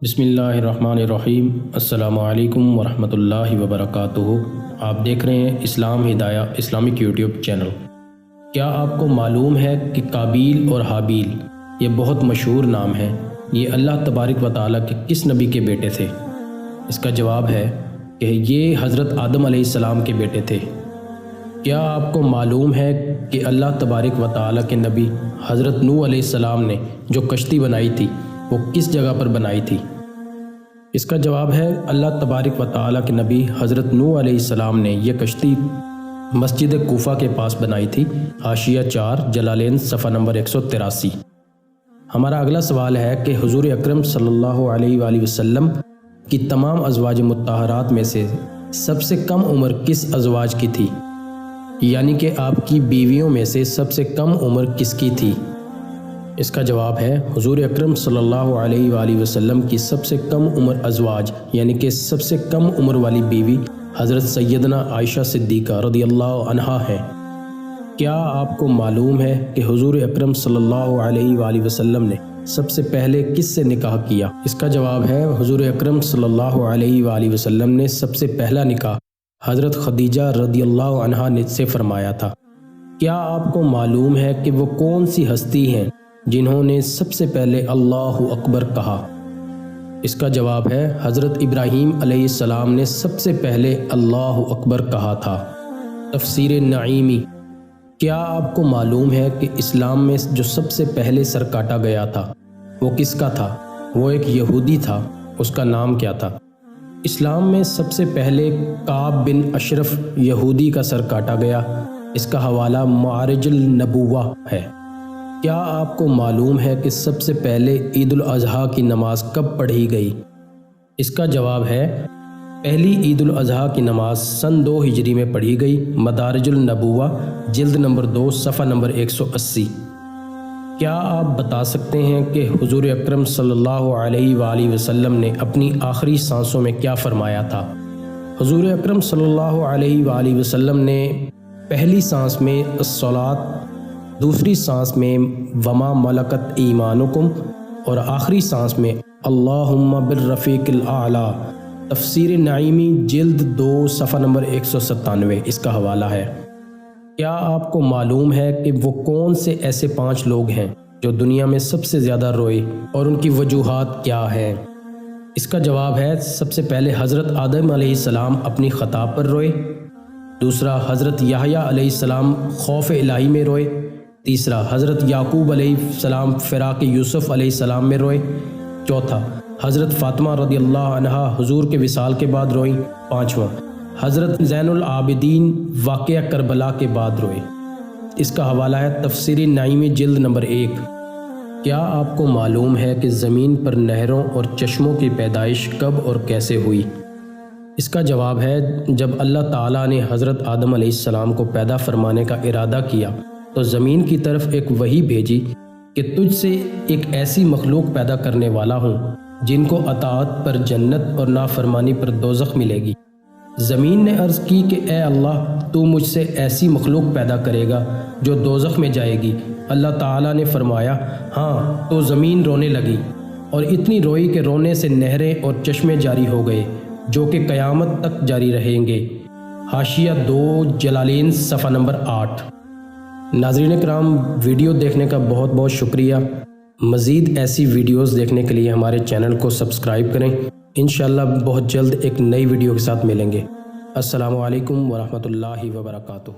بسم اللہ الرحمن الرحیم۔ السلام علیکم ورحمۃ اللہ وبرکاتہ۔ آپ دیکھ رہے ہیں اسلام ہدایہ اسلامک یوٹیوب چینل۔ کیا آپ کو معلوم ہے کہ قابیل اور حابیل یہ بہت مشہور نام ہیں، یہ اللہ تبارک و تعالیٰ کے کس نبی کے بیٹے تھے؟ اس کا جواب ہے کہ یہ حضرت آدم علیہ السلام کے بیٹے تھے۔ کیا آپ کو معلوم ہے کہ اللہ تبارک و تعالیٰ کے نبی حضرت نوح علیہ السلام نے جو کشتی بنائی تھی وہ کس جگہ پر بنائی تھی؟ اس کا جواب ہے اللہ تبارک و تعالیٰ کے نبی حضرت نوح علیہ السلام نے یہ کشتی مسجد کوفہ کے پاس بنائی تھی۔ حاشیہ 4 جلالین صفحہ نمبر 183۔ ہمارا اگلا سوال ہے کہ حضور اکرم صلی اللہ علیہ وآلہ وسلم کی تمام ازواج مطہرات میں سے سب سے کم عمر کس ازواج کی تھی؟ یعنی کہ آپ کی بیویوں میں سے سب سے کم عمر کس کی تھی؟ اس کا جواب ہے حضور اکرم صلی اللہ علیہ وآلہ وسلم کی سب سے کم عمر ازواج یعنی کہ سب سے کم عمر والی بیوی حضرت سیدنا عائشہ صدیقہ رضی اللہ عنہا ہے۔ کیا آپ کو معلوم ہے کہ حضور اکرم صلی اللہ علیہ وآلہ وسلم نے سب سے پہلے کس سے نکاح کیا؟ اس کا جواب ہے حضور اکرم صلی اللہ علیہ وآلہ وسلم نے سب سے پہلا نکاح حضرت خدیجہ رضی اللہ عنہا سے فرمایا تھا۔ کیا آپ کو معلوم ہے کہ وہ کون سی ہستی ہیں جنہوں نے سب سے پہلے اللہ اکبر کہا؟ اس کا جواب ہے حضرت ابراہیم علیہ السلام نے سب سے پہلے اللہ اکبر کہا تھا۔ تفسیر نعیمی۔ کیا آپ کو معلوم ہے کہ اسلام میں جو سب سے پہلے سر کاٹا گیا تھا وہ کس کا تھا؟ وہ ایک یہودی تھا، اس کا نام کیا تھا؟ اسلام میں سب سے پہلے کعب بن اشرف یہودی کا سر کاٹا گیا۔ اس کا حوالہ معارج النبوہ ہے۔ کیا آپ کو معلوم ہے کہ سب سے پہلے عید الاضحیٰ کی نماز کب پڑھی گئی؟ اس کا جواب ہے پہلی عید الاضحیٰ کی نماز سن 2 ہجری میں پڑھی گئی۔ مدارج النبوہ جلد نمبر 2 صفحہ نمبر 180۔ کیا آپ بتا سکتے ہیں کہ حضور اکرم صلی اللہ علیہ وآلہ وسلم نے اپنی آخری سانسوں میں کیا فرمایا تھا؟ حضور اکرم صلی اللہ علیہ وآلہ وسلم نے پہلی سانس میں الصلاۃ، دوسری سانس میں وما ملکت ایمانکم اور آخری سانس میں اللہم بالرفیق الاعلیٰ۔ تفسیر نعیمی جلد 2 صفحہ نمبر 197 اس کا حوالہ ہے۔ کیا آپ کو معلوم ہے کہ وہ کون سے ایسے 5 لوگ ہیں جو دنیا میں سب سے زیادہ روئے اور ان کی وجوہات کیا ہیں؟ اس کا جواب ہے سب سے پہلے حضرت آدم علیہ السلام اپنی خطا پر روئے، دوسرا حضرت یحییٰ علیہ السلام خوف الہی میں روئے، تیسرا حضرت یعقوب علیہ السلام فراق یوسف علیہ السلام میں روئے، چوتھا حضرت فاطمہ رضی اللہ عنہا حضور کے وصال کے بعد روئیں، پانچواں حضرت زین العابدین واقعہ کربلا کے بعد روئے۔ اس کا حوالہ ہے تفسیر نعیمی جلد نمبر 1۔ کیا آپ کو معلوم ہے کہ زمین پر نہروں اور چشموں کی پیدائش کب اور کیسے ہوئی؟ اس کا جواب ہے جب اللہ تعالیٰ نے حضرت آدم علیہ السلام کو پیدا فرمانے کا ارادہ کیا تو زمین کی طرف ایک وحی بھیجی کہ تجھ سے ایک ایسی مخلوق پیدا کرنے والا ہوں جن کو اطاعت پر جنت اور نافرمانی پر دوزخ ملے گی۔ زمین نے عرض کی کہ اے اللہ، تو مجھ سے ایسی مخلوق پیدا کرے گا جو دوزخ میں جائے گی۔ اللہ تعالیٰ نے فرمایا ہاں، تو زمین رونے لگی اور اتنی روئی کہ رونے سے نہریں اور چشمے جاری ہو گئے جو کہ قیامت تک جاری رہیں گے۔ حاشیہ 2 جلالین صفحہ نمبر 8۔ ناظرین کرام، ویڈیو دیکھنے کا بہت بہت شکریہ۔ مزید ایسی ویڈیوز دیکھنے کے لیے ہمارے چینل کو سبسکرائب کریں۔ انشاءاللہ بہت جلد ایک نئی ویڈیو کے ساتھ ملیں گے۔ السلام علیکم ورحمۃ اللہ وبرکاتہ۔